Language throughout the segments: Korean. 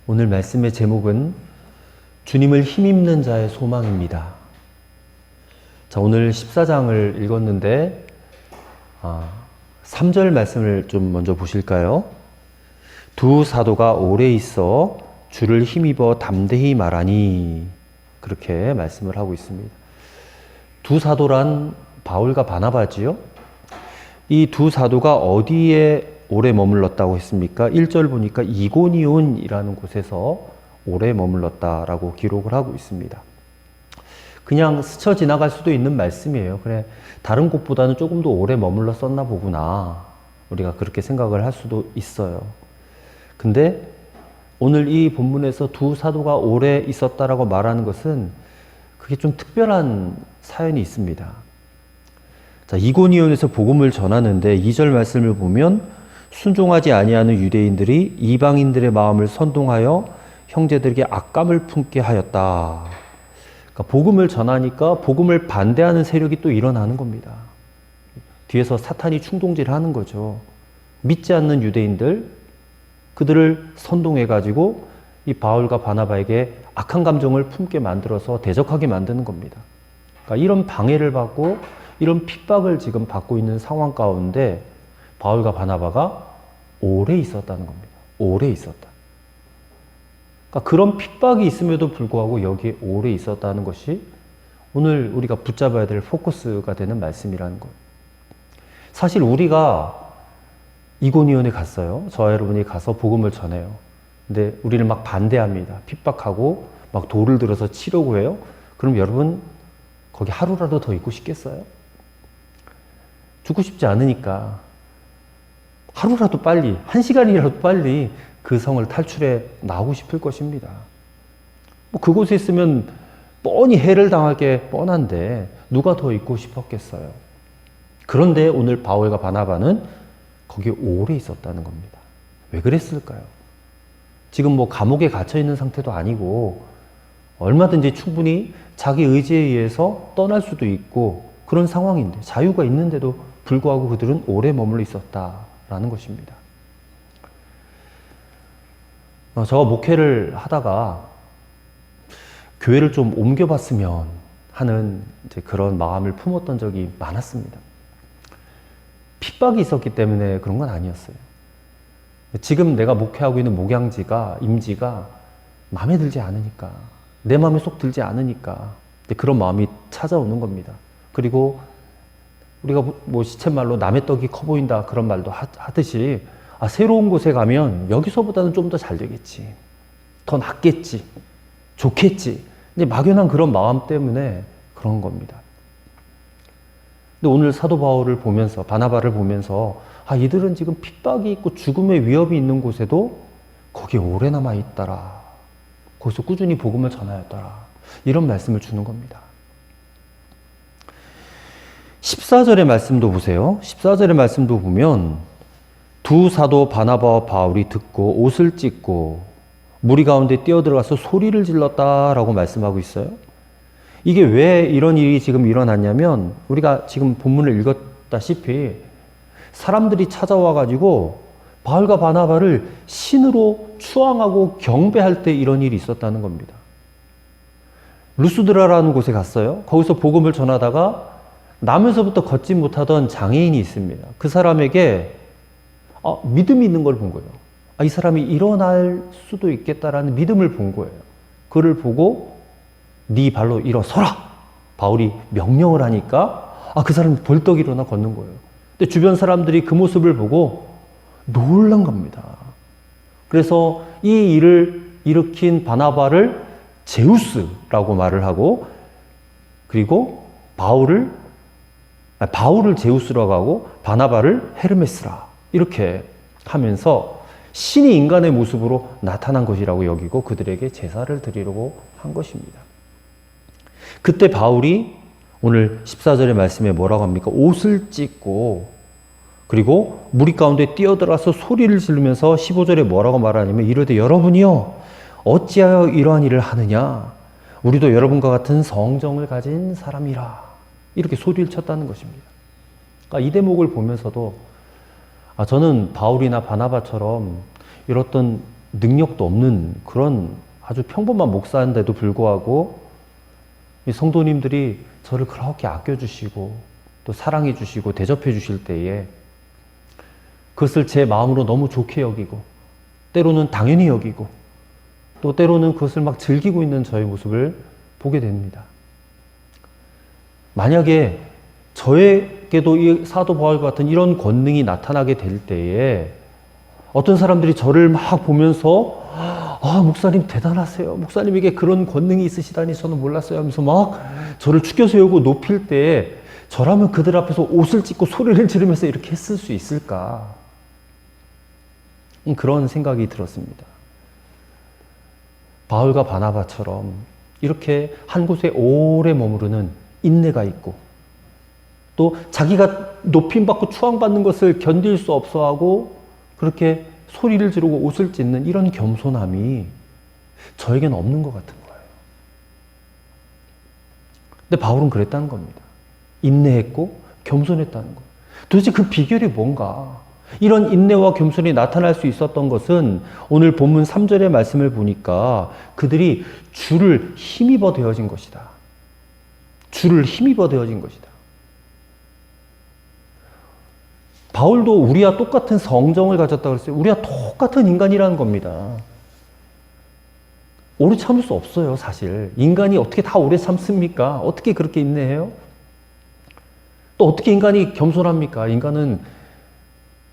오늘 말씀의 제목은 주님을 힘입는 자의 소망입니다. 자, 오늘 14장을 읽었는데 3절 말씀을 좀 먼저 보실까요? 두 사도가 오래 있어 주를 힘입어 담대히 말하니, 그렇게 말씀을 하고 있습니다. 두 사도란 바울과 바나바지요. 이 두 사도가 어디에 오래 머물렀다고 했습니까? 1절 보니까 이고니온이라는 곳에서 오래 머물렀다라고 기록을 하고 있습니다. 그냥 스쳐 지나갈 수도 있는 말씀이에요. 그래, 다른 곳보다는 조금 더 오래 머물렀었나 보구나, 우리가 그렇게 생각을 할 수도 있어요. 근데 오늘 이 본문에서 두 사도가 오래 있었다라고 말하는 것은 그게 좀 특별한 사연이 있습니다. 자, 이고니온에서 복음을 전하는데 2절 말씀을 보면 순종하지 아니하는 유대인들이 이방인들의 마음을 선동하여 형제들에게 악감을 품게 하였다. 그러니까 복음을 전하니까 복음을 반대하는 세력이 또 일어나는 겁니다. 뒤에서 사탄이 충동질하는 거죠. 믿지 않는 유대인들, 그들을 선동해가지고 이 바울과 바나바에게 악한 감정을 품게 만들어서 대적하게 만드는 겁니다. 그러니까 이런 방해를 받고 이런 핍박을 지금 받고 있는 상황 가운데 바울과 바나바가 오래 있었다는 겁니다. 오래 있었다. 그러니까 그런 핍박이 있음에도 불구하고 여기에 오래 있었다는 것이 오늘 우리가 붙잡아야 될 포커스가 되는 말씀이라는 거예요. 사실 우리가 이고니온에 갔어요. 저와 여러분이 가서 복음을 전해요. 근데 우리를 막 반대합니다. 핍박하고 막 돌을 들어서 치려고 해요. 그럼 여러분 거기 하루라도 더 있고 싶겠어요? 죽고 싶지 않으니까 하루라도 빨리, 1시간이라도 빨리 그 성을 탈출해 나오고 싶을 것입니다. 뭐 그곳에 있으면 뻔히 해를 당할 게 뻔한데 누가 더 있고 싶었겠어요? 그런데 오늘 바울과 바나바는 거기에 오래 있었다는 겁니다. 왜 그랬을까요? 지금 뭐 감옥에 갇혀 있는 상태도 아니고 얼마든지 충분히 자기 의지에 의해서 떠날 수도 있고 그런 상황인데, 자유가 있는데도 불구하고 그들은 오래 머물러 있었다라는 것입니다. 제가 목회를 하다가 교회를 좀 옮겨봤으면 하는 이제 그런 마음을 품었던 적이 많았습니다. 핍박이 있었기 때문에 그런 건 아니었어요. 지금 내가 목회하고 있는 목양지가, 임지가 마음에 들지 않으니까, 내 마음에 쏙 들지 않으니까 그런 마음이 찾아오는 겁니다. 그리고 우리가 뭐 시쳇말로 남의 떡이 커 보인다 그런 말도 하듯이 새로운 곳에 가면 여기서보다는 좀 더 잘 되겠지, 더 낫겠지, 좋겠지, 근데 막연한 그런 마음 때문에 그런 겁니다. 근데 오늘 사도 바울을 보면서, 바나바를 보면서 이들은 지금 핍박이 있고 죽음의 위협이 있는 곳에도 거기에 오래 남아 있더라, 거기서 꾸준히 복음을 전하였더라, 이런 말씀을 주는 겁니다. 14절의 말씀도 보세요. 14절의 말씀도 보면 두 사도 바나바와 바울이 듣고 옷을 찢고 무리 가운데 뛰어들어가서 소리를 질렀다라고 말씀하고 있어요. 이게 왜 이런 일이 지금 일어났냐면, 우리가 지금 본문을 읽었다시피 사람들이 찾아와가지고 바울과 바나바를 신으로 추앙하고 경배할 때 이런 일이 있었다는 겁니다. 루스드라라는 곳에 갔어요. 거기서 복음을 전하다가 나면서부터 걷지 못하던 장애인이 있습니다. 그 사람에게 믿음이 있는 걸 본 거예요. 이 사람이 일어날 수도 있겠다라는 믿음을 본 거예요. 그를 보고 네 발로 일어서라, 바울이 명령을 하니까 그 사람이 벌떡 일어나 걷는 거예요. 근데 주변 사람들이 그 모습을 보고 놀란 겁니다. 그래서 이 일을 일으킨 바나바를 제우스라고 말을 하고, 그리고 바울을 제우스라고 하고 바나바를 헤르메스라, 이렇게 하면서 신이 인간의 모습으로 나타난 것이라고 여기고 그들에게 제사를 드리려고 한 것입니다. 그때 바울이 오늘 14절의 말씀에 뭐라고 합니까? 옷을 찢고 그리고 무리 가운데 뛰어들어서 소리를 지르면서 15절에 뭐라고 말하냐면 이르되 여러분이요 어찌하여 이러한 일을 하느냐, 우리도 여러분과 같은 성정을 가진 사람이라, 이렇게 소리를 쳤다는 것입니다. 그러니까 이 대목을 보면서도 저는 바울이나 바나바처럼 이런 능력도 없는 그런 아주 평범한 목사인데도 불구하고 이 성도님들이 저를 그렇게 아껴주시고 또 사랑해주시고 대접해주실 때에 그것을 제 마음으로 너무 좋게 여기고 때로는 당연히 여기고 또 때로는 그것을 막 즐기고 있는 저의 모습을 보게 됩니다. 만약에 저에게도 이 사도 바울과 같은 이런 권능이 나타나게 될 때에 어떤 사람들이 저를 막 보면서 목사님 대단하세요. 목사님에게 그런 권능이 있으시다니 저는 몰랐어요 하면서 막 저를 축켜 세우고 높일 때 저라면 그들 앞에서 옷을 찢고 소리를 지르면서 이렇게 했을 수 있을까? 그런 생각이 들었습니다. 바울과 바나바처럼 이렇게 한 곳에 오래 머무르는 인내가 있고 또 자기가 높임받고 추앙받는 것을 견딜 수 없어하고 그렇게 소리를 지르고 옷을 찢는 이런 겸손함이 저에게는 없는 것 같은 거예요. 근데 바울은 그랬다는 겁니다. 인내했고 겸손했다는 거예요. 도대체 그 비결이 뭔가? 이런 인내와 겸손이 나타날 수 있었던 것은 오늘 본문 3절의 말씀을 보니까 그들이 주를 힘입어 되어진 것이다. 주를 힘입어 되어진 것이다. 바울도 우리와 똑같은 성정을 가졌다고 그랬어요. 우리와 똑같은 인간이라는 겁니다. 오래 참을 수 없어요, 사실. 인간이 어떻게 다 오래 참습니까? 어떻게 그렇게 인내해요? 또 어떻게 인간이 겸손합니까? 인간은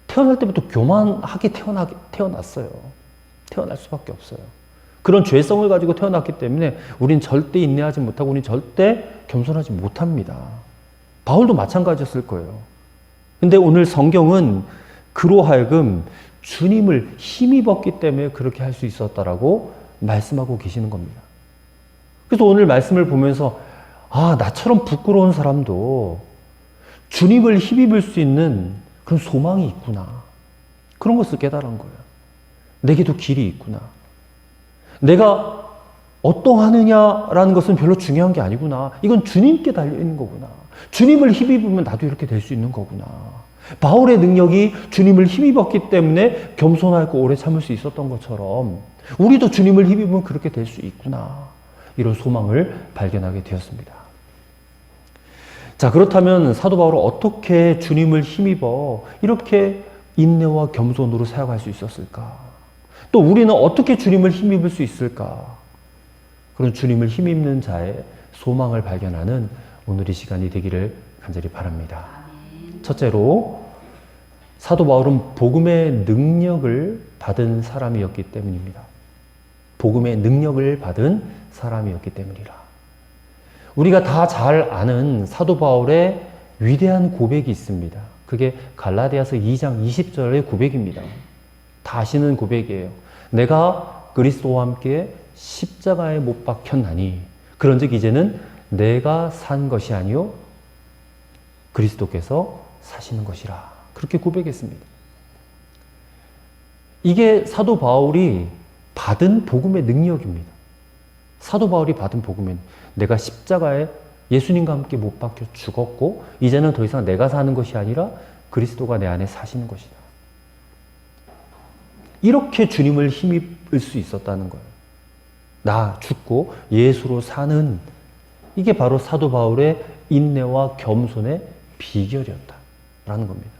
태어날 때부터 교만하게 태어났어요. 태어날 수밖에 없어요. 그런 죄성을 가지고 태어났기 때문에 우린 절대 인내하지 못하고 우린 절대 겸손하지 못합니다. 바울도 마찬가지였을 거예요. 근데 오늘 성경은 그로 하여금 주님을 힘입었기 때문에 그렇게 할 수 있었다라고 말씀하고 계시는 겁니다. 그래서 오늘 말씀을 보면서 나처럼 부끄러운 사람도 주님을 힘입을 수 있는 그런 소망이 있구나. 그런 것을 깨달은 거예요. 내게도 길이 있구나. 내가 어떠하느냐라는 것은 별로 중요한 게 아니구나. 이건 주님께 달려있는 거구나. 주님을 힘입으면 나도 이렇게 될 수 있는 거구나. 바울의 능력이 주님을 힘입었기 때문에 겸손하고 오래 참을 수 있었던 것처럼 우리도 주님을 힘입으면 그렇게 될 수 있구나. 이런 소망을 발견하게 되었습니다. 자, 그렇다면 사도 바울은 어떻게 주님을 힘입어 이렇게 인내와 겸손으로 사역할 수 있었을까? 또 우리는 어떻게 주님을 힘입을 수 있을까? 그런 주님을 힘입는 자의 소망을 발견하는 오늘 이 시간이 되기를 간절히 바랍니다. 첫째로 사도 바울은 복음의 능력을 받은 사람이었기 때문입니다. 복음의 능력을 받은 사람이었기 때문이라. 우리가 다 잘 아는 사도 바울의 위대한 고백이 있습니다. 그게 갈라디아서 2장 20절의 고백입니다. 다 아시는 고백이에요. 내가 그리스도와 함께 십자가에 못 박혔나니 그런즉 이제는 내가 산 것이 아니요 그리스도께서 사시는 것이라. 그렇게 고백했습니다. 이게 사도 바울이 받은 복음의 능력입니다. 사도 바울이 받은 복음은 내가 십자가에 예수님과 함께 못 박혀 죽었고 이제는 더 이상 내가 사는 것이 아니라 그리스도가 내 안에 사시는 것이다. 이렇게 주님을 힘입을 수 있었다는 거예요. 나 죽고 예수로 사는 이게 바로 사도 바울의 인내와 겸손의 비결이었다라는 겁니다.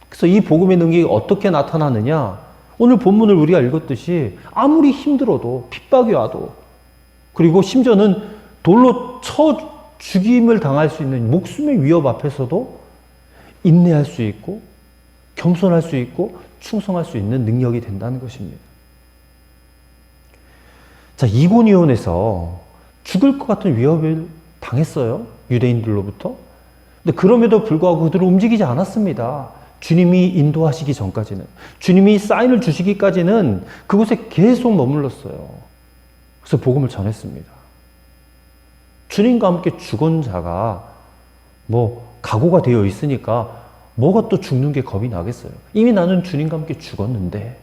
그래서 이 복음의 능력이 어떻게 나타나느냐? 오늘 본문을 우리가 읽었듯이 아무리 힘들어도 핍박이 와도 그리고 심지어는 돌로 쳐 죽임을 당할 수 있는 목숨의 위협 앞에서도 인내할 수 있고 겸손할 수 있고 충성할 수 있는 능력이 된다는 것입니다. 자, 이고니온에서 죽을 것 같은 위협을 당했어요. 유대인들로부터. 근데 그럼에도 불구하고 그들은 움직이지 않았습니다. 주님이 인도하시기 전까지는. 주님이 사인을 주시기까지는 그곳에 계속 머물렀어요. 그래서 복음을 전했습니다. 주님과 함께 죽은 자가 각오가 되어 있으니까 뭐가 또 죽는 게 겁이 나겠어요. 이미 나는 주님과 함께 죽었는데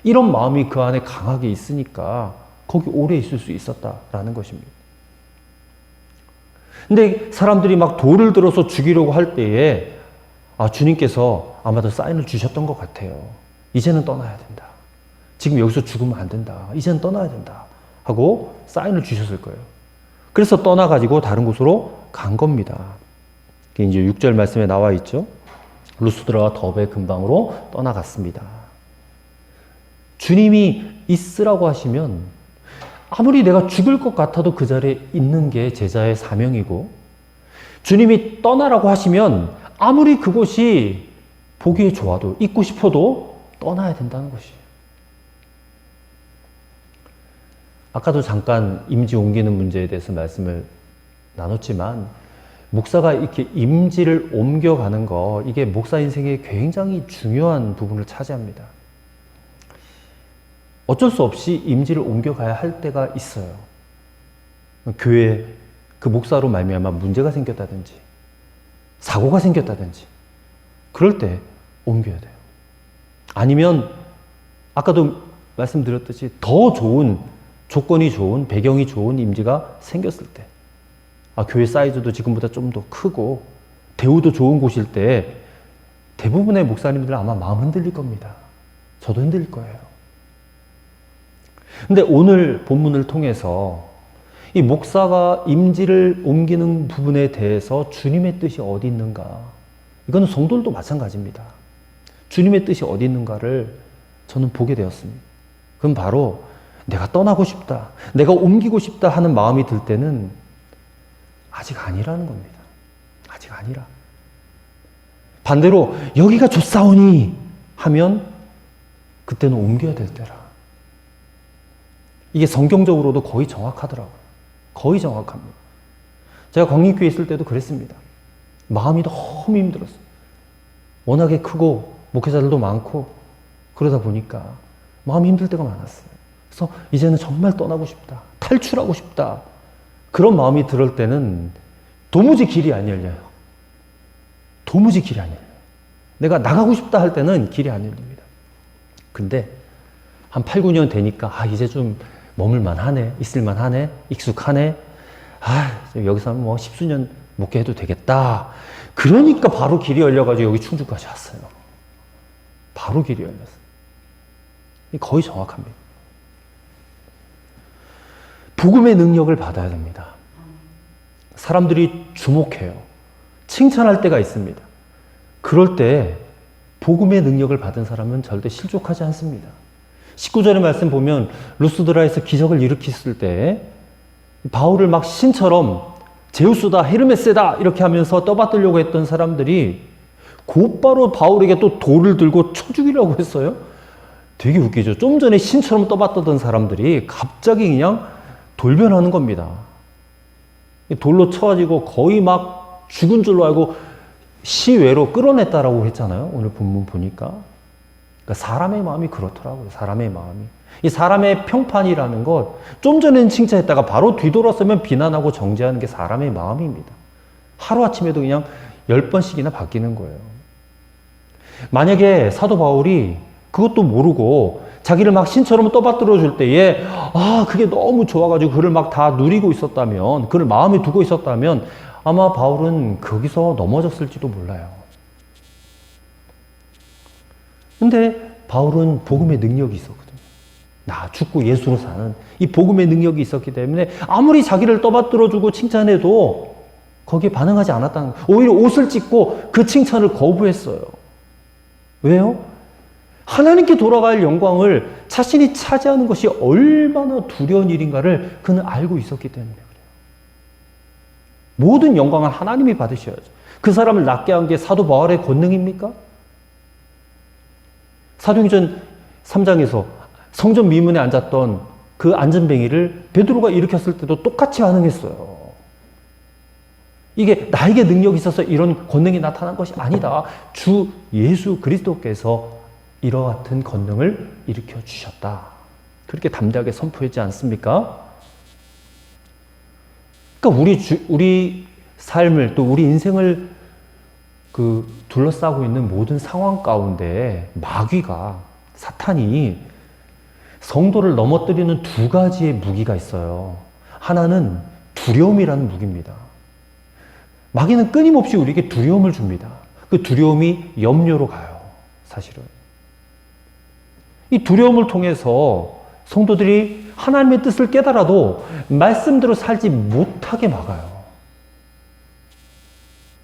이런 마음이 그 안에 강하게 있으니까 거기 오래 있을 수 있었다라는 것입니다. 근데 사람들이 막 돌을 들어서 죽이려고 할 때에 주님께서 아마도 사인을 주셨던 것 같아요. 이제는 떠나야 된다. 지금 여기서 죽으면 안 된다. 이제는 떠나야 된다. 하고 사인을 주셨을 거예요. 그래서 떠나가지고 다른 곳으로 간 겁니다. 이게 이제 6절 말씀에 나와 있죠. 루스드라와 더베 근방으로 떠나갔습니다. 주님이 있으라고 하시면 아무리 내가 죽을 것 같아도 그 자리에 있는 게 제자의 사명이고, 주님이 떠나라고 하시면 아무리 그곳이 보기에 좋아도 있고 싶어도 떠나야 된다는 것이에요. 아까도 잠깐 임지 옮기는 문제에 대해서 말씀을 나눴지만, 목사가 이렇게 임지를 옮겨가는 거, 이게 목사 인생에 굉장히 중요한 부분을 차지합니다. 어쩔 수 없이 임지를 옮겨가야 할 때가 있어요. 교회에 그 목사로 말미암아 문제가 생겼다든지 사고가 생겼다든지 그럴 때 옮겨야 돼요. 아니면 아까도 말씀드렸듯이 더 좋은 조건이 좋은 배경이 좋은 임지가 생겼을 때, 교회 사이즈도 지금보다 좀 더 크고 대우도 좋은 곳일 때 대부분의 목사님들은 아마 마음 흔들릴 겁니다. 저도 흔들릴 거예요. 근데 오늘 본문을 통해서 이 목사가 임지를 옮기는 부분에 대해서 주님의 뜻이 어디 있는가? 이거는 성도들도 마찬가지입니다. 주님의 뜻이 어디 있는가를 저는 보게 되었습니다. 그럼 바로 내가 떠나고 싶다, 내가 옮기고 싶다 하는 마음이 들 때는 아직 아니라는 겁니다. 아직 아니라. 반대로 여기가 좋사오니 하면 그때는 옮겨야 될 때라. 이게 성경적으로도 거의 정확하더라고요. 거의 정확합니다. 제가 광림교회 있을 때도 그랬습니다. 마음이 너무 힘들었어요. 워낙에 크고 목회자들도 많고 그러다 보니까 마음이 힘들 때가 많았어요. 그래서 이제는 정말 떠나고 싶다, 탈출하고 싶다, 그런 마음이 들을 때는 도무지 길이 안 열려요. 도무지 길이 안 열려요. 내가 나가고 싶다 할 때는 길이 안 열립니다. 근데 한 8, 9년 되니까 이제 좀 머물만 하네, 있을만 하네, 익숙하네, 여기서 뭐 10수년 목회해도 되겠다. 그러니까 바로 길이 열려가지고 여기 충주까지 왔어요. 바로 길이 열렸어요. 거의 정확합니다. 복음의 능력을 받아야 됩니다. 사람들이 주목해요. 칭찬할 때가 있습니다. 그럴 때 복음의 능력을 받은 사람은 절대 실족하지 않습니다. 19절의 말씀 보면 루스드라에서 기적을 일으켰을 때 바울을 막 신처럼 제우스다, 헤르메스다 이렇게 하면서 떠받들려고 했던 사람들이 곧바로 바울에게 또 돌을 들고 쳐 죽이려고 했어요. 되게 웃기죠. 좀 전에 신처럼 떠받들던 사람들이 갑자기 그냥 돌변하는 겁니다. 돌로 쳐가지고 거의 막 죽은 줄로 알고 시외로 끌어냈다라고 했잖아요. 오늘 본문 보니까. 그러니까 사람의 마음이 그렇더라고요. 사람의 마음이. 이 사람의 평판이라는 것, 좀 전에는 칭찬했다가 바로 뒤돌아서면 비난하고 정죄하는 게 사람의 마음입니다. 하루아침에도 그냥 10번씩이나 바뀌는 거예요. 만약에 사도 바울이 그것도 모르고 자기를 막 신처럼 떠받들어 줄 때에 그게 너무 좋아가지고 그를 막 다 누리고 있었다면, 그를 마음에 두고 있었다면 아마 바울은 거기서 넘어졌을지도 몰라요. 근데 바울은 복음의 능력이 있었거든요. 나 죽고 예수로 사는 이 복음의 능력이 있었기 때문에 아무리 자기를 떠받들어주고 칭찬해도 거기에 반응하지 않았다는 거예요. 오히려 옷을 찢고 그 칭찬을 거부했어요. 왜요? 하나님께 돌아갈 영광을 자신이 차지하는 것이 얼마나 두려운 일인가를 그는 알고 있었기 때문에 그래요. 모든 영광을 하나님이 받으셔야죠. 그 사람을 낫게 한 게 사도 바울의 권능입니까? 사도행전 3장에서 성전 미문에 앉았던 그 안전뱅이를 베드로가 일으켰을 때도 똑같이 반응했어요. 이게 나에게 능력이 있어서 이런 권능이 나타난 것이 아니다. 주 예수 그리스도께서 이와 같은 권능을 일으켜 주셨다. 그렇게 담대하게 선포했지 않습니까? 그러니까 우리 삶을 또 우리 인생을 둘러싸고 있는 모든 상황 가운데 마귀가, 사탄이 성도를 넘어뜨리는 두 가지의 무기가 있어요. 하나는 두려움이라는 무기입니다. 마귀는 끊임없이 우리에게 두려움을 줍니다. 그 두려움이 염려로 가요. 사실은. 이 두려움을 통해서 성도들이 하나님의 뜻을 깨달아도 말씀대로 살지 못하게 막아요.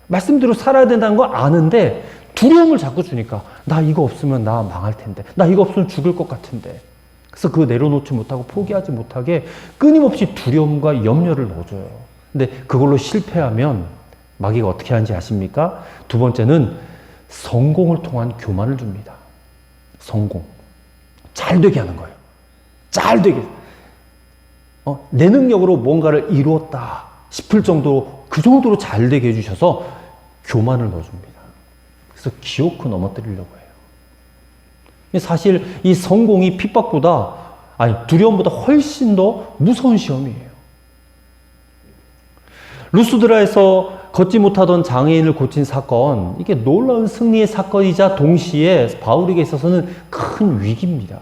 말씀대로 살아야 된다는 거 아는데 두려움을 자꾸 주니까 나 이거 없으면 나 망할 텐데, 나 이거 없으면 죽을 것 같은데. 그래서 그거 내려놓지 못하고 포기하지 못하게 끊임없이 두려움과 염려를 넣어줘요. 근데 그걸로 실패하면 마귀가 어떻게 하는지 아십니까? 두 번째는 성공을 통한 교만을 줍니다. 성공. 잘 되게 하는 거예요. 잘 되게. 내 능력으로 뭔가를 이루었다 싶을 정도로, 그 정도로 잘 되게 해주셔서 교만을 넣어줍니다. 그래서 기어코 넘어뜨리려고 해요. 사실 이 성공이 핍박보다, 두려움보다 훨씬 더 무서운 시험이에요. 루스드라에서 걷지 못하던 장애인을 고친 사건, 이게 놀라운 승리의 사건이자 동시에 바울에게 있어서는 큰 위기입니다.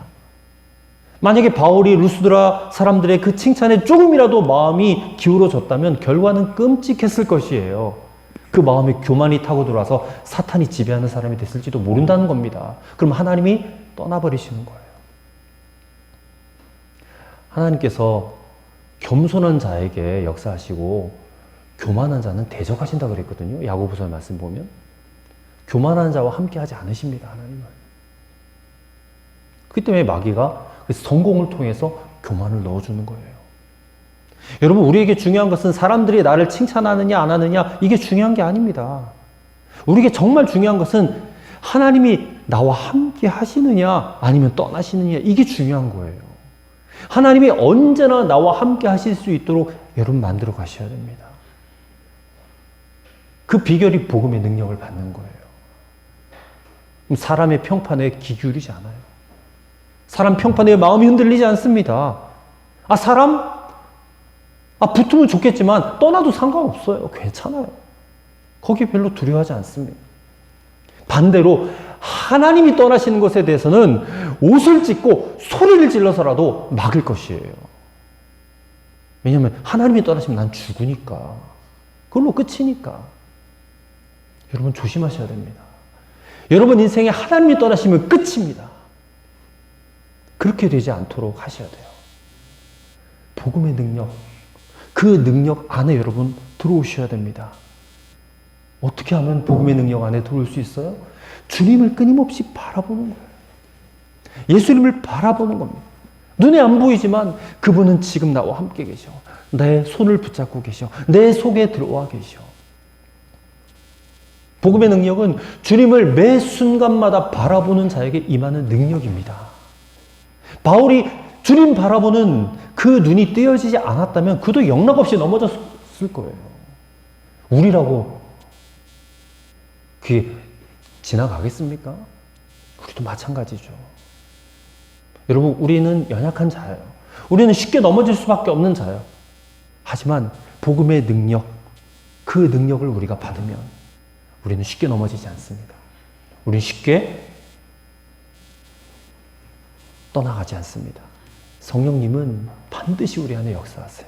만약에 바울이 루스드라 사람들의 그 칭찬에 조금이라도 마음이 기울어졌다면 결과는 끔찍했을 것이에요. 그 마음에 교만이 타고 들어와서 사탄이 지배하는 사람이 됐을지도 모른다는 겁니다. 그럼 하나님이 떠나버리시는 거예요. 하나님께서 겸손한 자에게 역사하시고 교만한 자는 대적하신다 그랬거든요. 야고보서 말씀 보면. 교만한 자와 함께하지 않으십니다, 하나님은. 그렇기 때문에 마귀가 성공을 통해서 교만을 넣어주는 거예요. 여러분, 우리에게 중요한 것은 사람들이 나를 칭찬하느냐 안 하느냐, 이게 중요한 게 아닙니다. 우리에게 정말 중요한 것은 하나님이 나와 함께 하시느냐 아니면 떠나시느냐, 이게 중요한 거예요. 하나님이 언제나 나와 함께 하실 수 있도록 여러분 만들어 가셔야 됩니다. 그 비결이 복음의 능력을 받는 거예요. 사람의 평판에 귀 기울이지 않아요. 사람 평판에 마음이 흔들리지 않습니다. 붙으면 좋겠지만 떠나도 상관없어요. 괜찮아요. 거기 별로 두려워하지 않습니다. 반대로 하나님이 떠나시는 것에 대해서는 옷을 찢고 소리를 질러서라도 막을 것이에요. 왜냐하면 하나님이 떠나시면 난 죽으니까. 그걸로 끝이니까. 여러분 조심하셔야 됩니다. 여러분 인생에 하나님이 떠나시면 끝입니다. 그렇게 되지 않도록 하셔야 돼요. 복음의 능력, 그 능력 안에 여러분 들어오셔야 됩니다. 어떻게 하면 복음의 능력 안에 들어올 수 있어요? 주님을 끊임없이 바라보는 거예요. 예수님을 바라보는 겁니다. 눈에 안 보이지만 그분은 지금 나와 함께 계셔. 내 손을 붙잡고 계셔. 내 속에 들어와 계셔. 복음의 능력은 주님을 매 순간마다 바라보는 자에게 임하는 능력입니다. 바울이 주님 바라보는 그 눈이 떼어지지 않았다면 그도 영락없이 넘어졌을 거예요. 우리라고 그게 지나가겠습니까? 우리도 마찬가지죠. 여러분, 우리는 연약한 자예요. 우리는 쉽게 넘어질 수밖에 없는 자예요. 하지만 복음의 능력, 그 능력을 우리가 받으면 우리는 쉽게 넘어지지 않습니다. 우리는 쉽게 떠나가지 않습니다. 성령님은 반드시 우리 안에 역사하세요.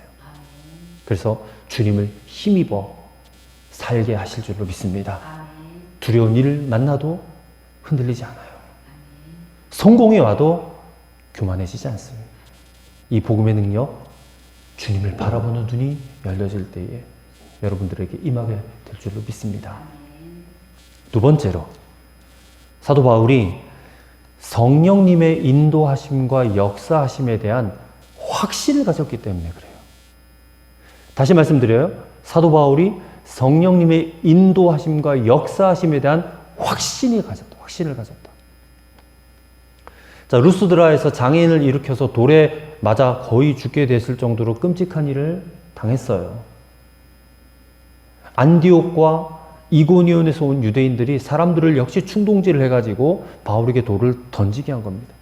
그래서 주님을 힘입어 살게 하실 줄로 믿습니다. 두려운 일을 만나도 흔들리지 않아요. 성공이 와도 교만해지지 않습니다. 이 복음의 능력, 주님을 바라보는 눈이 열려질 때에 여러분들에게 임하게 될 줄로 믿습니다. 두 번째로, 사도 바울이 성령님의 인도하심과 역사하심에 대한 확신을 가졌기 때문에 그래요. 다시 말씀드려요. 사도 바울이 성령님의 인도하심과 역사하심에 대한 확신을 가졌다. 자, 루스드라에서 장애인을 일으켜서 돌에 맞아 거의 죽게 됐을 정도로 끔찍한 일을 당했어요. 안디옥과 이고니온에서 온 유대인들이 사람들을 역시 충동질을 해가지고 바울에게 돌을 던지게 한 겁니다.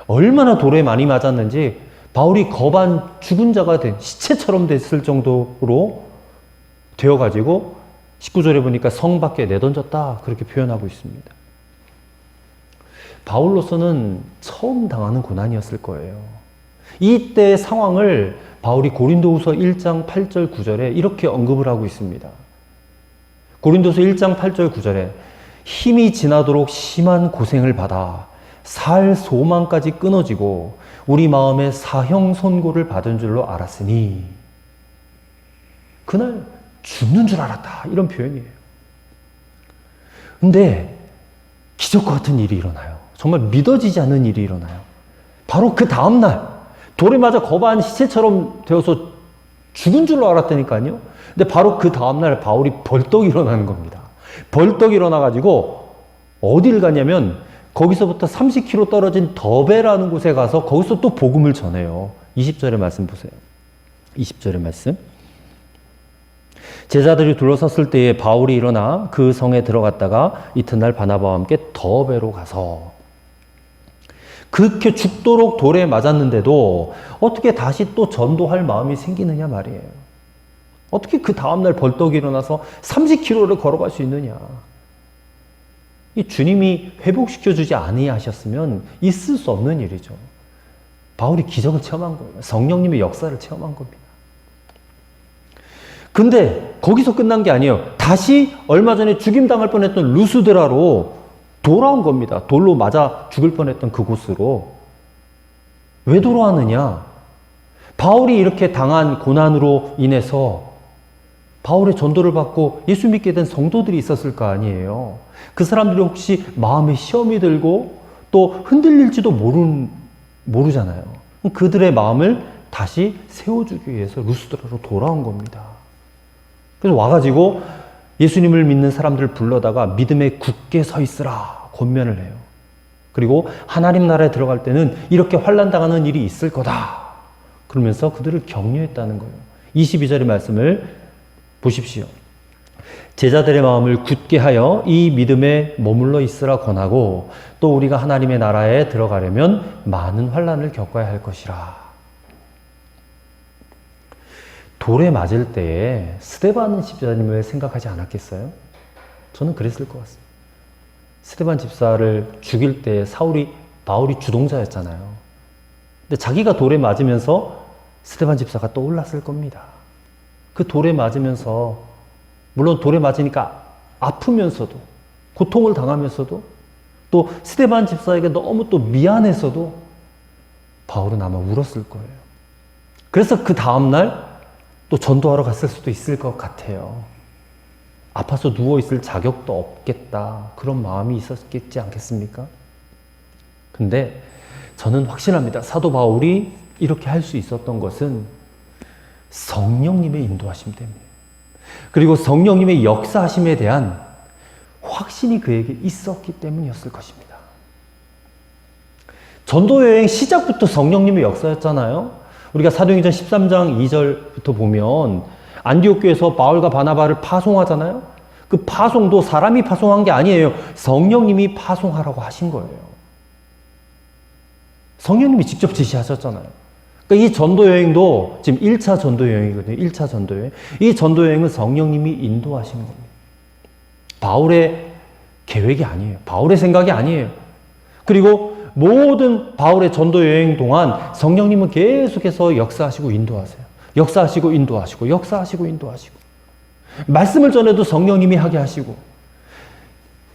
얼마나 돌에 많이 맞았는지 바울이 거반 죽은 자가 된 시체처럼 됐을 정도로 되어가지고 19절에 보니까 성 밖에 내던졌다, 그렇게 표현하고 있습니다. 바울로서는 처음 당하는 고난이었을 거예요. 이때의 상황을 바울이 고린도후서 1장 8절 9절에 이렇게 언급을 하고 있습니다. 고린도서 1장 8절 9절에 힘이 지나도록 심한 고생을 받아 살 소망까지 끊어지고 우리 마음에 사형 선고를 받은 줄로 알았으니 그날 죽는 줄 알았다. 이런 표현이에요. 근데 기적과 같은 일이 일어나요. 정말 믿어지지 않는 일이 일어나요. 바로 그 다음날 돌에 맞아 거반 시체처럼 되어서 죽은 줄로 알았다니까요. 근데 바로 그 다음날 바울이 벌떡 일어나는 겁니다. 벌떡 일어나가지고 어딜 가냐면 거기서부터 30km 떨어진 더베라는 곳에 가서 거기서 또 복음을 전해요. 20절의 말씀 보세요. 20절의 말씀. 제자들이 둘러섰을 때에 바울이 일어나 그 성에 들어갔다가 이튿날 바나바와 함께 더베로 가서 그렇게 죽도록 돌에 맞았는데도 어떻게 다시 또 전도할 마음이 생기느냐 말이에요. 어떻게 그 다음날 벌떡 일어나서 30km를 걸어갈 수 있느냐. 이 주님이 회복시켜주지 아니하셨으면 있을 수 없는 일이죠. 바울이 기적을 체험한 거예요. 성령님의 역사를 체험한 겁니다. 근데 거기서 끝난 게 아니에요. 다시 얼마 전에 죽임당할 뻔했던 루스드라로 돌아온 겁니다. 돌로 맞아 죽을 뻔했던 그곳으로. 왜 돌아왔느냐? 바울이 이렇게 당한 고난으로 인해서 바울의 전도를 받고 예수 믿게 된 성도들이 있었을 거 아니에요. 그 사람들이 혹시 마음에 시험이 들고 또 흔들릴지도 모르잖아요. 그들의 마음을 다시 세워주기 위해서 루스드라로 돌아온 겁니다. 그래서 와가지고 예수님을 믿는 사람들을 불러다가 믿음에 굳게 서 있으라 권면을 해요. 그리고 하나님 나라에 들어갈 때는 이렇게 환난당하는 일이 있을 거다. 그러면서 그들을 격려했다는 거예요. 22절의 말씀을 보십시오. 제자들의 마음을 굳게 하여 이 믿음에 머물러 있으라 권하고 또 우리가 하나님의 나라에 들어가려면 많은 환난을 겪어야 할 것이라. 돌에 맞을 때에 스데반 집사님을 생각하지 않았겠어요? 저는 그랬을 것 같습니다. 스데반 집사를 죽일 때 바울이 주동자였잖아요. 근데 자기가 돌에 맞으면서 스데반 집사가 떠올랐을 겁니다. 그 돌에 맞으면서 물론 돌에 맞으니까 아프면서도 고통을 당하면서도 또 스데반 집사에게 너무 또 미안해서도 바울은 아마 울었을 거예요. 그래서 그 다음날 또 전도하러 갔을 수도 있을 것 같아요. 아파서 누워있을 자격도 없겠다. 그런 마음이 있었겠지 않겠습니까? 근데 저는 확신합니다. 사도 바울이 이렇게 할 수 있었던 것은 성령님의 인도하심 때문에 그리고 성령님의 역사하심에 대한 확신이 그에게 있었기 때문이었을 것입니다. 전도여행 시작부터 성령님의 역사였잖아요. 우리가 사도행전 13장 2절부터 보면 안디옥 교회에서 바울과 바나바를 파송하잖아요. 그 파송도 사람이 파송한 게 아니에요. 성령님이 파송하라고 하신 거예요. 성령님이 직접 지시하셨잖아요. 그러니까 이 전도여행도 지금 1차 전도여행이거든요. 1차 전도여행. 이 전도여행은 성령님이 인도하신 겁니다. 바울의 계획이 아니에요. 바울의 생각이 아니에요. 그리고 모든 바울의 전도여행 동안 성령님은 계속해서 역사하시고 인도하세요. 역사하시고 인도하시고 역사하시고 인도하시고 말씀을 전해도 성령님이 하게 하시고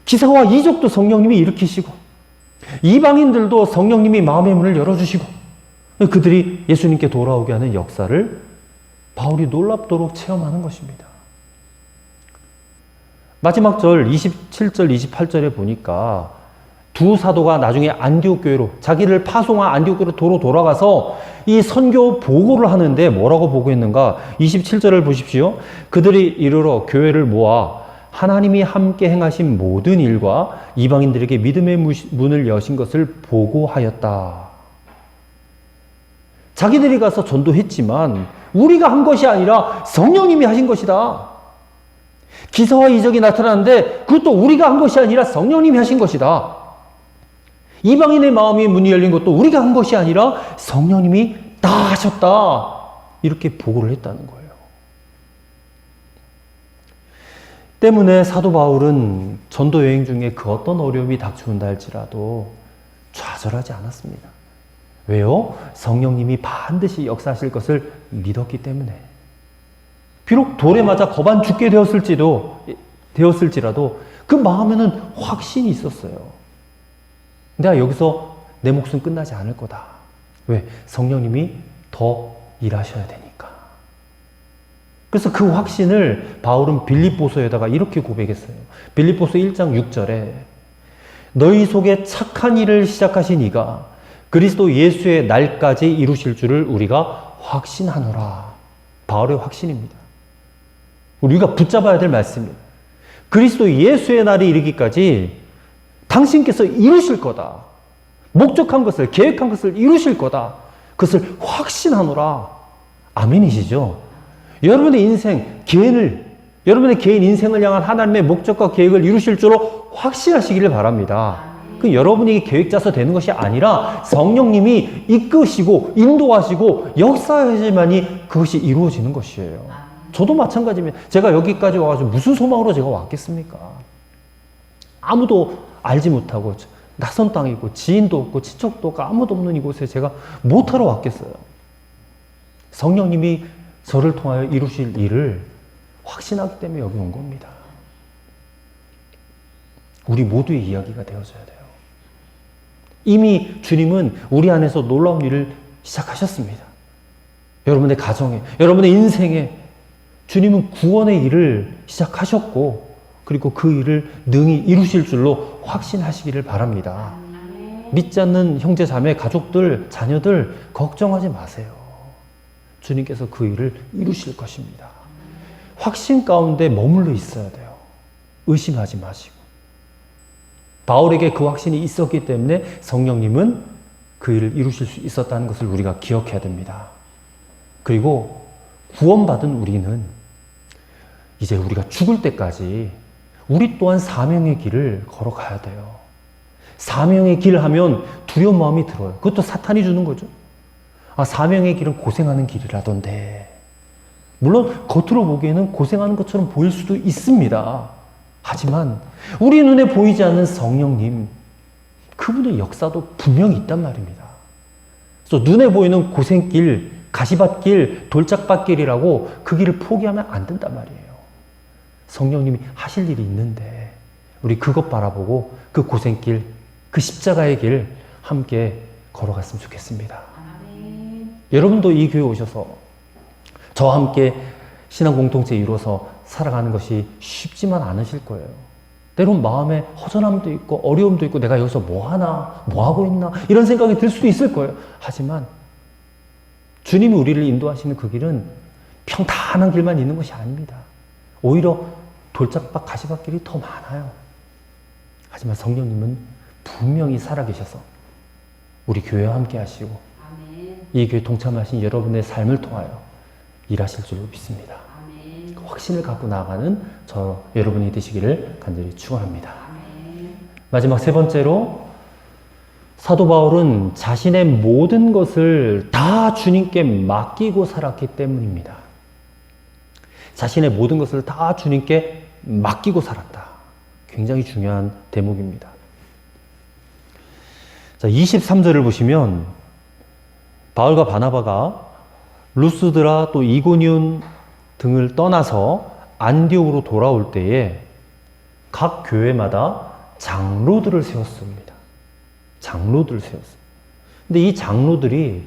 기사와 이적도 성령님이 일으키시고 이방인들도 성령님이 마음의 문을 열어주시고 그들이 예수님께 돌아오게 하는 역사를 바울이 놀랍도록 체험하는 것입니다. 마지막 절 27절 28절에 보니까 두 사도가 나중에 안디옥 교회로 자기를 파송한 안디옥 교회로 도로 돌아가서 이 선교 보고를 하는데 뭐라고 보고했는가? 27절을 보십시오. 그들이 이르러 교회를 모아 하나님이 함께 행하신 모든 일과 이방인들에게 믿음의 문을 여신 것을 보고하였다. 자기들이 가서 전도했지만 우리가 한 것이 아니라 성령님이 하신 것이다. 기사와 이적이 나타나는데 그것도 우리가 한 것이 아니라 성령님이 하신 것이다. 이방인의 마음이 문이 열린 것도 우리가 한 것이 아니라 성령님이 다 하셨다. 이렇게 보고를 했다는 거예요. 때문에 사도 바울은 전도 여행 중에 그 어떤 어려움이 닥쳐온다 할지라도 좌절하지 않았습니다. 왜요? 성령님이 반드시 역사하실 것을 믿었기 때문에. 비록 돌에 맞아 거반 죽게 되었을지라도 그 마음에는 확신이 있었어요. 내가 여기서 내 몫은 끝나지 않을 거다. 왜? 성령님이 더 일하셔야 되니까. 그래서 그 확신을 바울은 빌립보서에다가 이렇게 고백했어요. 빌립보서 1장 6절에 너희 속에 착한 일을 시작하신 이가 그리스도 예수의 날까지 이루실 줄을 우리가 확신하노라. 바울의 확신입니다. 우리가 붙잡아야 될 말씀이에요. 그리스도 예수의 날이 이르기까지 당신께서 이루실 거다. 목적한 것을, 계획한 것을 이루실 거다. 그것을 확신하노라. 아멘이시죠? 여러분의 인생, 여러분의 개인 인생을 향한 하나님의 목적과 계획을 이루실 줄로 확신하시기를 바랍니다. 그 여러분이 계획 짜서 되는 것이 아니라 성령님이 이끄시고 인도하시고 역사하시만이 그것이 이루어지는 것이에요. 저도 마찬가지입니다. 제가 여기까지 와가지고 무슨 소망으로 제가 왔겠습니까? 아무도 알지 못하고 낯선 땅이고 지인도 없고 친척도 없고 아무도 없는 이곳에 제가 못하러 왔겠어요. 성령님이 저를 통하여 이루실 일을 확신하기 때문에 여기 온 겁니다. 우리 모두의 이야기가 되어져야 돼요. 이미 주님은 우리 안에서 놀라운 일을 시작하셨습니다. 여러분의 가정에, 여러분의 인생에 주님은 구원의 일을 시작하셨고 그리고 그 일을 능히 이루실 줄로 확신하시기를 바랍니다. 믿지 않는 형제, 자매, 가족들, 자녀들 걱정하지 마세요. 주님께서 그 일을 이루실 것입니다. 확신 가운데 머물러 있어야 돼요. 의심하지 마시고. 바울에게 그 확신이 있었기 때문에 성령님은 그 일을 이루실 수 있었다는 것을 우리가 기억해야 됩니다. 그리고 구원받은 우리는 이제 우리가 죽을 때까지 우리 또한 사명의 길을 걸어가야 돼요. 사명의 길 하면 두려운 마음이 들어요. 그것도 사탄이 주는 거죠. 아, 사명의 길은 고생하는 길이라던데. 물론 겉으로 보기에는 고생하는 것처럼 보일 수도 있습니다. 하지만 우리 눈에 보이지 않는 성령님, 그분의 역사도 분명히 있단 말입니다. 그래서 눈에 보이는 고생길, 가시밭길, 돌짝밭길이라고 그 길을 포기하면 안 된단 말이에요. 성령님이 하실 일이 있는데 우리 그것 바라보고 그 고생길, 그 십자가의 길 함께 걸어갔으면 좋겠습니다. 아멘. 여러분도 이 교회 오셔서 저와 함께 신앙 공동체 이루어서 살아가는 것이 쉽지만 않으실 거예요. 때론 마음에 허전함도 있고 어려움도 있고 내가 여기서 뭐 하나, 뭐 하고 있나 이런 생각이 들 수도 있을 거예요. 하지만 주님이 우리를 인도하시는 그 길은 평탄한 길만 있는 것이 아닙니다. 오히려 돌짝밭, 가시밭길이 더 많아요. 하지만 성령님은 분명히 살아계셔서 우리 교회와 함께 하시고 이 교회 동참하신 여러분의 삶을 통하여 일하실 줄로 믿습니다. 그 확신을 갖고 나아가는 저 여러분이 되시기를 간절히 축원합니다. 마지막 세 번째로 사도 바울은 자신의 모든 것을 다 주님께 맡기고 살았기 때문입니다. 자신의 모든 것을 다 주님께 맡기고 살았다. 굉장히 중요한 대목입니다. 자, 23절을 보시면 바울과 바나바가 루스드라 또 이고니온 등을 떠나서 안디옥으로 돌아올 때에 각 교회마다 장로들을 세웠습니다. 장로들을 세웠습니다. 근데 이 장로들이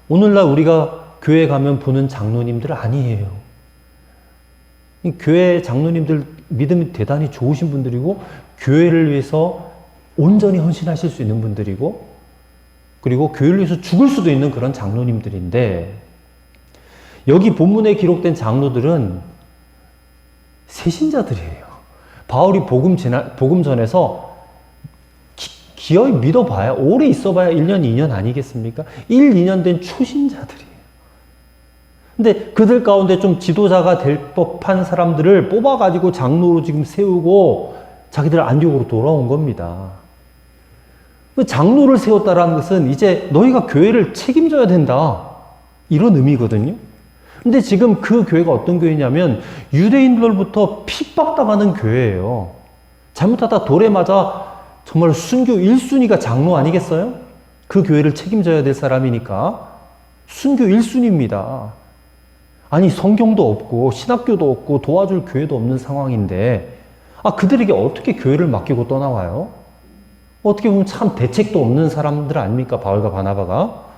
오늘날 우리가 교회 가면 보는 장로님들 아니에요. 이 교회 장로님들 믿음이 대단히 좋으신 분들이고 교회를 위해서 온전히 헌신하실 수 있는 분들이고 그리고 교회를 위해서 죽을 수도 있는 그런 장로님들인데 여기 본문에 기록된 장로들은 새신자들이에요. 바울이 복음 전에서 기어이 믿어봐야 오래 있어봐야 1년, 2년 아니겠습니까? 1, 2년 된 초신자들이에요. 근데 그들 가운데 좀 지도자가 될 법한 사람들을 뽑아가지고 장로로 지금 세우고 자기들 안디옥으로 돌아온 겁니다. 그 장로를 세웠다라는 것은 이제 너희가 교회를 책임져야 된다. 이런 의미거든요. 근데 지금 그 교회가 어떤 교회냐면 유대인들로부터 핍박당하는 교회예요. 잘못하다 돌에 맞아 정말 순교 1순위가 장로 아니겠어요? 그 교회를 책임져야 될 사람이니까 순교 1순위입니다. 아니 성경도 없고 신학교도 없고 도와줄 교회도 없는 상황인데 그들에게 어떻게 교회를 맡기고 떠나와요? 어떻게 보면 참 대책도 없는 사람들 아닙니까? 바울과 바나바가.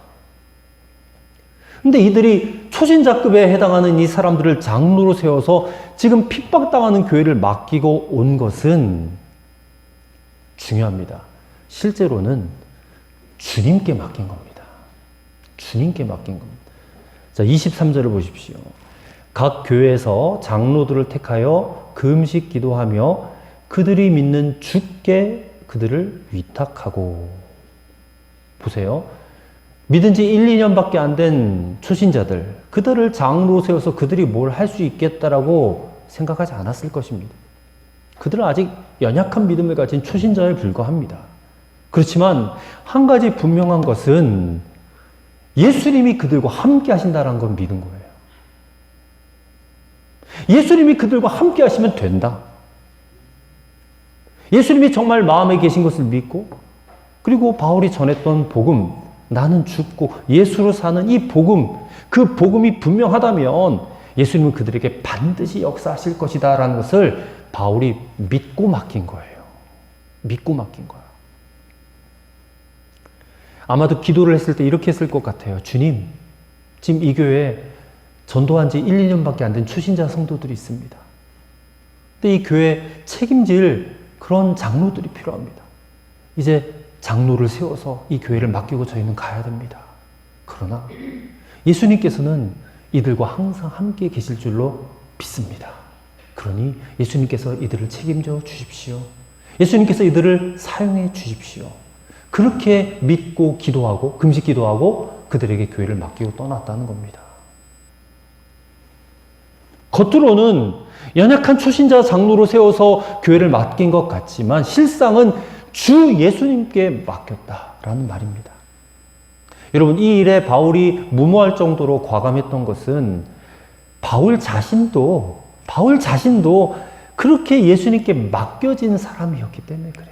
근데 이들이 초신자급에 해당하는 이 사람들을 장로로 세워서 지금 핍박당하는 교회를 맡기고 온 것은 중요합니다. 실제로는 주님께 맡긴 겁니다. 주님께 맡긴 겁니다. 자, 23절을 보십시오. 각 교회에서 장로들을 택하여 금식 기도하며 그들이 믿는 주께 그들을 위탁하고. 보세요. 믿은 지 1, 2년밖에 안 된 초신자들, 그들을 장로로 세워서 그들이 뭘 할 수 있겠다라고 생각하지 않았을 것입니다. 그들은 아직 연약한 믿음을 가진 초신자에 불과합니다. 그렇지만 한 가지 분명한 것은 예수님이 그들과 함께 하신다는 건 믿은 거예요. 예수님이 그들과 함께 하시면 된다. 예수님이 정말 마음에 계신 것을 믿고, 그리고 바울이 전했던 복음, 나는 죽고 예수로 사는 이 복음, 그 복음이 분명하다면 예수님은 그들에게 반드시 역사하실 것이다 라는 것을 바울이 믿고 맡긴 거예요. 믿고 맡긴 거예요. 아마도 기도를 했을 때 이렇게 했을 것 같아요. 주님, 지금 이 교회에 전도한 지 1, 2년밖에 안 된 초신자 성도들이 있습니다. 근데 이 교회에 책임질 그런 장로들이 필요합니다. 이제 장로를 세워서 이 교회를 맡기고 저희는 가야 됩니다. 그러나 예수님께서는 이들과 항상 함께 계실 줄로 믿습니다. 그러니 예수님께서 이들을 책임져 주십시오. 예수님께서 이들을 사용해 주십시오. 그렇게 믿고 기도하고 금식 기도하고 그들에게 교회를 맡기고 떠났다는 겁니다. 겉으로는 연약한 초신자 장로로 세워서 교회를 맡긴 것 같지만 실상은 주 예수님께 맡겼다라는 말입니다. 여러분, 이 일에 바울이 무모할 정도로 과감했던 것은 바울 자신도 그렇게 예수님께 맡겨진 사람이었기 때문에 그래요.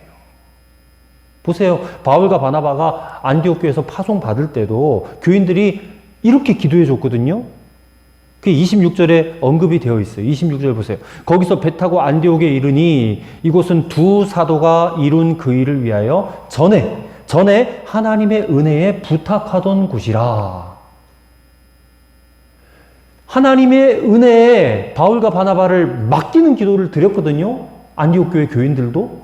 보세요. 바울과 바나바가 안디옥 교회에서 파송 받을 때도 교인들이 이렇게 기도해 줬거든요. 그게 26절에 언급이 되어 있어요. 26절 보세요. 거기서 배 타고 안디옥에 이르니 이곳은 두 사도가 이룬 그 일을 위하여 전에 하나님의 은혜에 부탁하던 곳이라. 하나님의 은혜에 바울과 바나바를 맡기는 기도를 드렸거든요. 안디옥 교회 교인들도.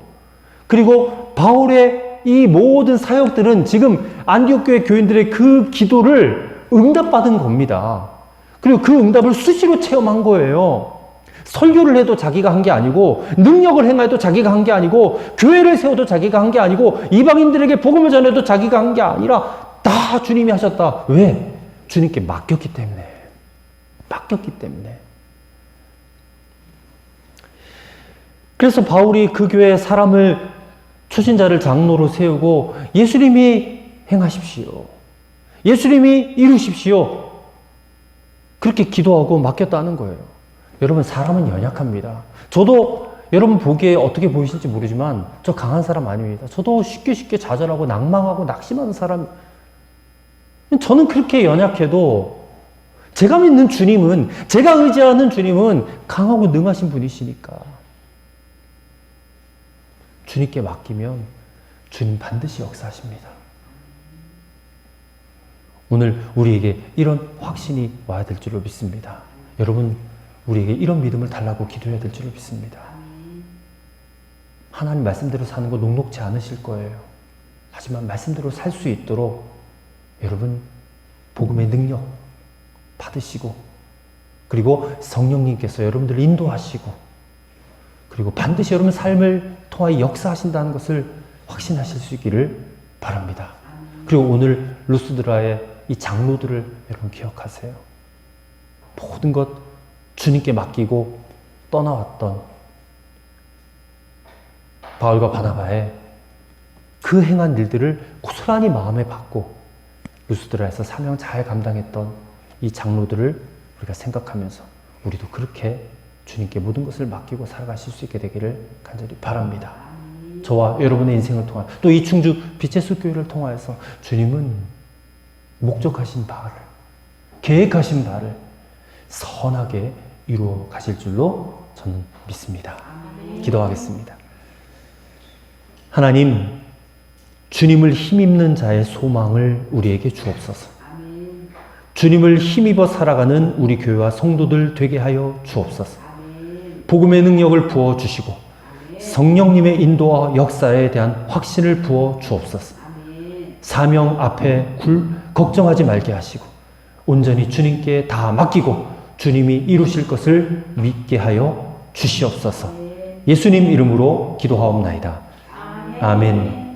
그리고 바울의 이 모든 사역들은 지금 안디옥 교회 교인들의 그 기도를 응답받은 겁니다. 그리고 그 응답을 수시로 체험한 거예요. 설교를 해도 자기가 한 게 아니고, 능력을 행해도 자기가 한 게 아니고, 교회를 세워도 자기가 한 게 아니고, 이방인들에게 복음을 전해도 자기가 한 게 아니라 다 주님이 하셨다. 왜? 주님께 맡겼기 때문에. 맡겼기 때문에. 그래서 바울이 그 교회 사람을, 초신자를 장로로 세우고 예수님이 행하십시오. 예수님이 이루십시오. 그렇게 기도하고 맡겼다는 거예요. 여러분, 사람은 연약합니다. 저도 여러분 보기에 어떻게 보이실지 모르지만 저 강한 사람 아닙니다. 저도 쉽게 좌절하고 낭망하고 낙심하는 사람. 저는 그렇게 연약해도 제가 믿는 주님은, 제가 의지하는 주님은 강하고 능하신 분이시니까 주님께 맡기면 주님 반드시 역사하십니다. 오늘 우리에게 이런 확신이 와야 될 줄로 믿습니다. 여러분, 우리에게 이런 믿음을 달라고 기도해야 될 줄로 믿습니다. 하나님 말씀대로 사는 거 녹록지 않으실 거예요. 하지만 말씀대로 살 수 있도록 여러분 복음의 능력 받으시고, 그리고 성령님께서 여러분들을 인도하시고, 그리고 반드시 여러분 삶을 통하여 역사하신다는 것을 확신하실 수 있기를 바랍니다. 그리고 오늘 루스드라의 이 장로들을 여러분 기억하세요. 모든 것 주님께 맡기고 떠나왔던 바울과 바나바의 그 행한 일들을 고스란히 마음에 받고 루스드라에서 사명 잘 감당했던 이 장로들을 우리가 생각하면서 우리도 그렇게 주님께 모든 것을 맡기고 살아가실 수 있게 되기를 간절히 바랍니다. 저와 여러분의 인생을 통하여, 또 이 충주 빛의 숲 교회를 통하여서 주님은 목적하신 바를, 계획하신 바를 선하게 이루어 가실 줄로 저는 믿습니다. 기도하겠습니다. 하나님, 주님을 힘입는 자의 소망을 우리에게 주옵소서. 주님을 힘입어 살아가는 우리 교회와 성도들 되게 하여 주옵소서. 복음의 능력을 부어 주시고 성령님의 인도와 역사에 대한 확신을 부어 주옵소서. 사명 앞에 걱정하지 말게 하시고 온전히 주님께 다 맡기고 주님이 이루실 것을 믿게 하여 주시옵소서. 예수님 이름으로 기도하옵나이다. 아멘.